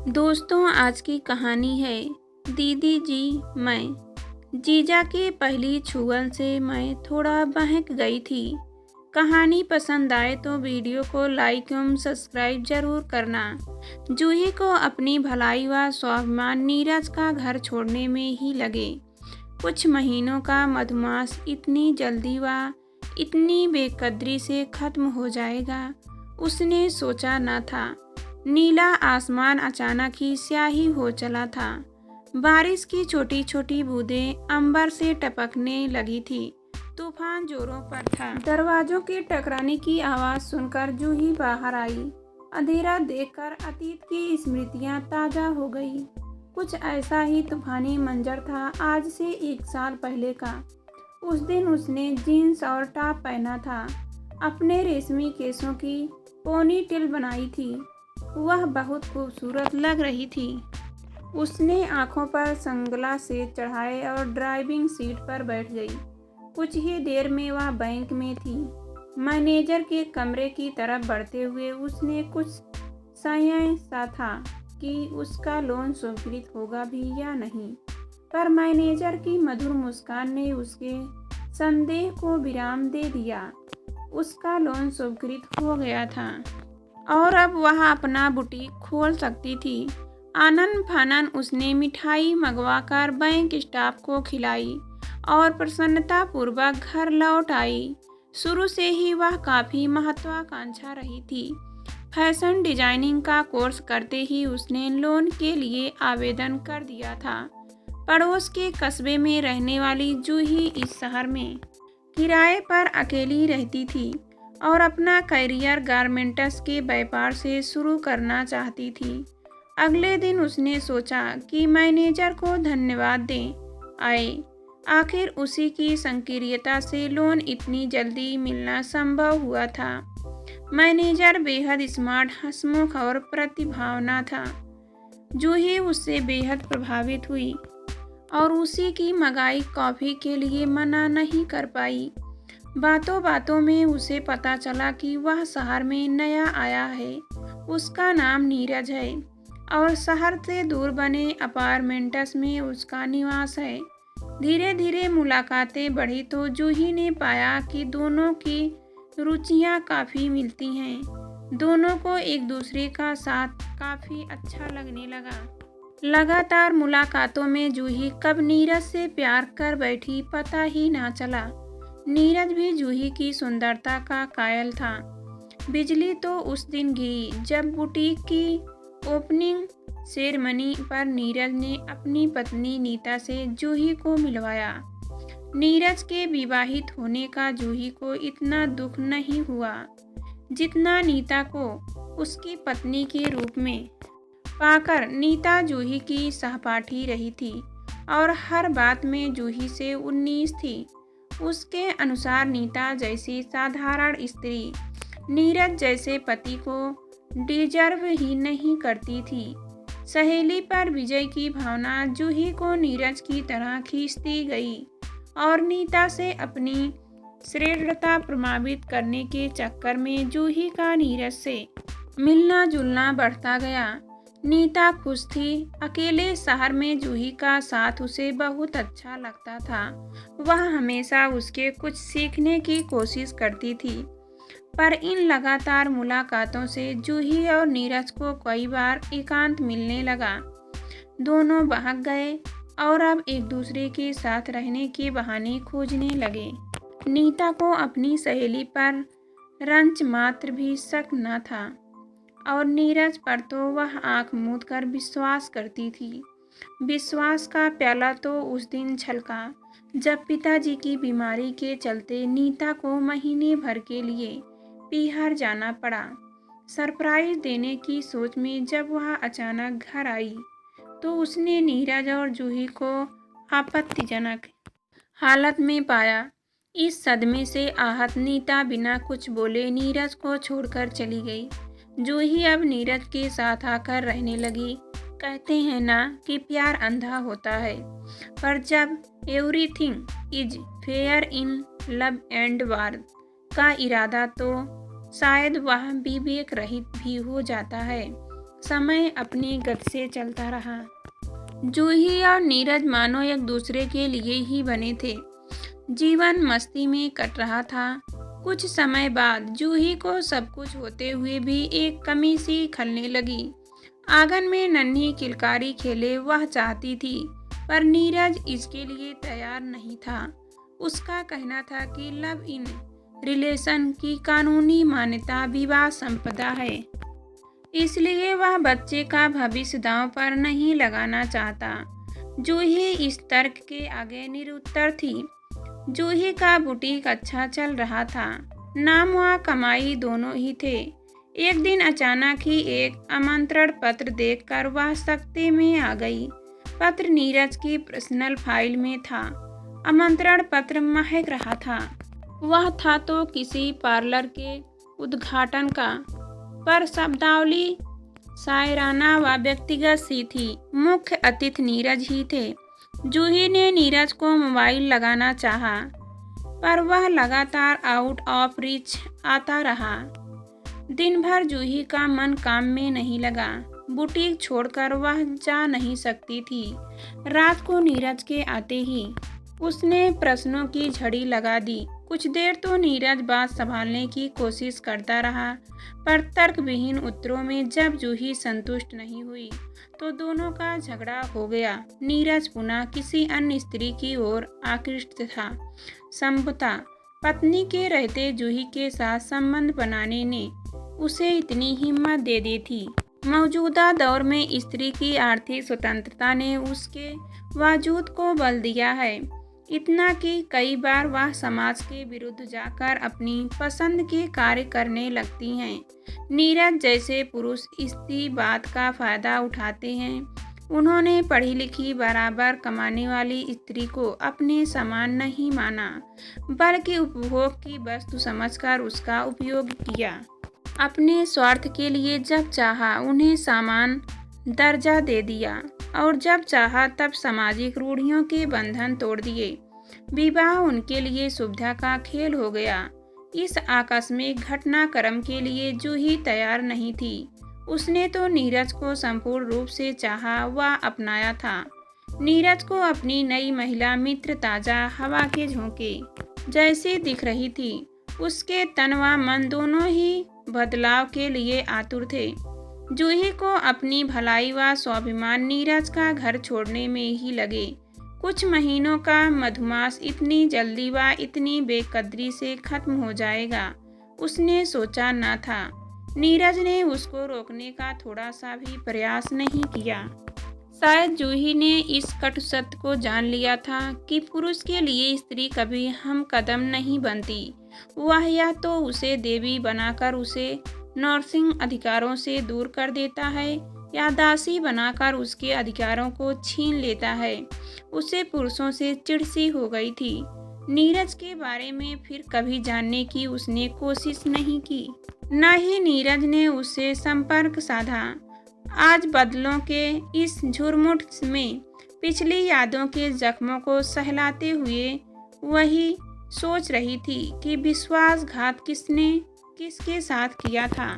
दोस्तों, आज की कहानी है दीदी जी मैं। जीजा के पहली छुअन से मैं थोड़ा बहक गई थी। कहानी पसंद आए तो वीडियो को लाइक एवं सब्सक्राइब जरूर करना। जूही को अपनी भलाई व स्वाभिमान नीरज का घर छोड़ने में ही लगे। कुछ महीनों का मधुमास इतनी जल्दी व इतनी बेकदरी से खत्म हो जाएगा, उसने सोचा न था। नीला आसमान अचानक ही स्याही हो चला था। बारिश की छोटी छोटी बूंदें अंबर से टपकने लगी थी। तूफान जोरों पर था। दरवाजों के टकराने की आवाज सुनकर जूही बाहर आई। अंधेरा देखकर अतीत की स्मृतियां ताजा हो गई। कुछ ऐसा ही तूफानी मंजर था आज से 1 साल पहले का। उस दिन उसने जीन्स और टॉप पहना था, अपने रेशमी केसों की पोनी टेल बनाई थी। वह बहुत खूबसूरत लग रही थी। उसने आंखों पर सनग्लासेस चढ़ाए और ड्राइविंग सीट पर बैठ गई। कुछ ही देर में वह बैंक में थी। मैनेजर के कमरे की तरफ बढ़ते हुए उसने कुछ संशय सा था कि उसका लोन स्वीकृत होगा भी या नहीं, पर मैनेजर की मधुर मुस्कान ने उसके संदेह को विराम दे दिया। उसका लोन स्वीकृत हो गया था और अब वह अपना बुटीक खोल सकती थी। आनन फानन उसने मिठाई मंगवाकर बैंक स्टाफ को खिलाई और प्रसन्नतापूर्वक घर लौट आई। शुरू से ही वह काफ़ी महत्वाकांक्षा रही थी। फैशन डिजाइनिंग का कोर्स करते ही उसने लोन के लिए आवेदन कर दिया था। पड़ोस के कस्बे में रहने वाली जूही इस शहर में किराए पर अकेली रहती थी और अपना करियर गारमेंट्स के व्यापार से शुरू करना चाहती थी। अगले दिन उसने सोचा कि मैनेजर को धन्यवाद दें आए। आखिर उसी की सक्रियता से लोन इतनी जल्दी मिलना संभव हुआ था। मैनेजर बेहद स्मार्ट, हंसमुख और प्रतिभावान था। जूही उससे बेहद प्रभावित हुई और उसी की मंगाई कॉफ़ी के लिए मना नहीं कर पाई। बातों बातों में उसे पता चला कि वह शहर में नया आया है। उसका नाम नीरज है और शहर से दूर बने अपार्टमेंट्स में उसका निवास है। धीरे धीरे मुलाकातें बढ़ी तो जूही ने पाया कि दोनों की रुचियां काफ़ी मिलती हैं। दोनों को एक दूसरे का साथ काफ़ी अच्छा लगने लगा। लगातार मुलाकातों में जूही कब नीरज से प्यार कर बैठी पता ही ना चला। नीरज भी जूही की सुंदरता का कायल था। बिजली तो उस दिन गिरी जब बुटीक की ओपनिंग सेरेमनी पर नीरज ने अपनी पत्नी नीता से जूही को मिलवाया। नीरज के विवाहित होने का जूही को इतना दुख नहीं हुआ जितना नीता को उसकी पत्नी के रूप में पाकर। नीता जूही की सहपाठी रही थी और हर बात में जूही से 19 थी। उसके अनुसार नीता जैसी साधारण स्त्री नीरज जैसे पति को डिजर्व ही नहीं करती थी। सहेली पर विजय की भावना जूही को नीरज की तरह खींचती गई और नीता से अपनी श्रेष्ठता प्रमाणित करने के चक्कर में जूही का नीरज से मिलना जुलना बढ़ता गया। नीता खुश थी। अकेले शहर में जूही का साथ उसे बहुत अच्छा लगता था। वह हमेशा उसके कुछ सीखने की कोशिश करती थी, पर इन लगातार मुलाकातों से जूही और नीरज को कई बार एकांत मिलने लगा। दोनों बहक गए और अब एक दूसरे के साथ रहने के बहाने खोजने लगे। नीता को अपनी सहेली पर रंच मात्र भी शक न था और नीरज पर तो वह आंख मूंद कर विश्वास करती थी। विश्वास का प्याला तो उस दिन छलका जब पिताजी की बीमारी के चलते नीता को महीने भर के लिए बिहार जाना पड़ा। सरप्राइज देने की सोच में जब वह अचानक घर आई तो उसने नीरज और जूही को आपत्तिजनक हालत में पाया। इस सदमे से आहत नीता बिना कुछ बोले नीरज को छोड़कर चली गई। जूही अब नीरज के साथ आकर रहने लगी। कहते हैं ना कि प्यार अंधा होता है, पर जब everything is fair in love and वार का इरादा तो शायद वह विवेक रहित भी हो जाता है। समय अपनी गति से चलता रहा। जूही और नीरज मानो एक दूसरे के लिए ही बने थे। जीवन मस्ती में कट रहा था। कुछ समय बाद जूही को सब कुछ होते हुए भी एक कमी सी खलने लगी। आंगन में नन्ही किलकारी खेले वह चाहती थी, पर नीरज इसके लिए तैयार नहीं था। उसका कहना था कि लव इन रिलेशन की कानूनी मान्यता विवाह संपदा है, इसलिए वह बच्चे का भविष्य दांव पर नहीं लगाना चाहता। जूही इस तर्क के आगे निरुत्तर थी। जूही का बुटीक अच्छा चल रहा था। नाम व कमाई दोनों ही थे। एक दिन अचानक ही एक आमंत्रण पत्र देखकर वह सकते में आ गई। पत्र नीरज की पर्सनल फाइल में था। आमंत्रण पत्र महक रहा था। वह था तो किसी पार्लर के उद्घाटन का, पर शब्दावली शायराना व व्यक्तिगत सी थी। मुख्य अतिथि नीरज ही थे। जूही ने नीरज को मोबाइल लगाना चाहा, पर वह लगातार आउट ऑफ रीच आता रहा। दिन भर जूही का मन काम में नहीं लगा। बुटीक छोड़कर वह जा नहीं सकती थी। रात को नीरज के आते ही उसने प्रश्नों की झड़ी लगा दी। कुछ देर तो नीरज बात संभालने की कोशिश करता रहा, पर तर्कविहीन उत्तरों में जब जूही संतुष्ट नहीं हुई तो दोनों का झगड़ा हो गया। नीरज पुनः किसी अन्य स्त्री की ओर आकृष्ट था। संभवतः पत्नी के रहते जूही के साथ संबंध बनाने ने उसे इतनी हिम्मत दे दी थी। मौजूदा दौर में स्त्री की आर्थिक स्वतंत्रता ने उसके वजूद को बल दिया है, इतना कि कई बार वह समाज के विरुद्ध जाकर अपनी पसंद के कार्य करने लगती हैं। नीरज जैसे पुरुष इसी बात का फायदा उठाते हैं। उन्होंने पढ़ी लिखी बराबर कमाने वाली स्त्री को अपने समान नहीं माना, बल्कि उपभोग की वस्तु समझकर उसका उपयोग किया। अपने स्वार्थ के लिए जब चाहा उन्हें समान दर्जा दे दिया, और जब चाहा तब सामाजिक रूढ़ियों के बंधन तोड़ दिए। विवाह उनके लिए सुविधा का खेल हो गया। इस आकस्मिक घटनाक्रम के लिए जूही तैयार नहीं थी। उसने तो नीरज को संपूर्ण रूप से चाहा व अपनाया था। नीरज को अपनी नई महिला मित्र ताज़ा हवा के झोंके जैसी दिख रही थी। उसके तन व मन दोनों ही बदलाव के लिए आतुर थे। जूही को अपनी भलाई व स्वाभिमान नीरज का घर छोड़ने में ही लगे। कुछ महीनों का मधुमास इतनी जल्दी व इतनी बेकदरी से खत्म हो जाएगा, उसने सोचा न था। नीरज ने उसको रोकने का थोड़ा सा भी प्रयास नहीं किया। शायद जूही ने इस कटु सत्य को जान लिया था कि पुरुष के लिए स्त्री कभी हम कदम नहीं बनती। वह या तो उसे देवी बनाकर उसे नर्सिंग अधिकारों से दूर कर देता है, या दासी बनाकर उसके अधिकारों को छीन लेता है। उसे पुरुषों से चिढ़ सी हो गई थी। नीरज के बारे में फिर कभी जानने की उसने कोशिश नहीं की, न ही नीरज ने उससे संपर्क साधा। आज बदलों के इस झुरमुट में पिछली यादों के जख्मों को सहलाते हुए वही सोच रही थी कि विश्वासघात किसने किसके साथ किया था।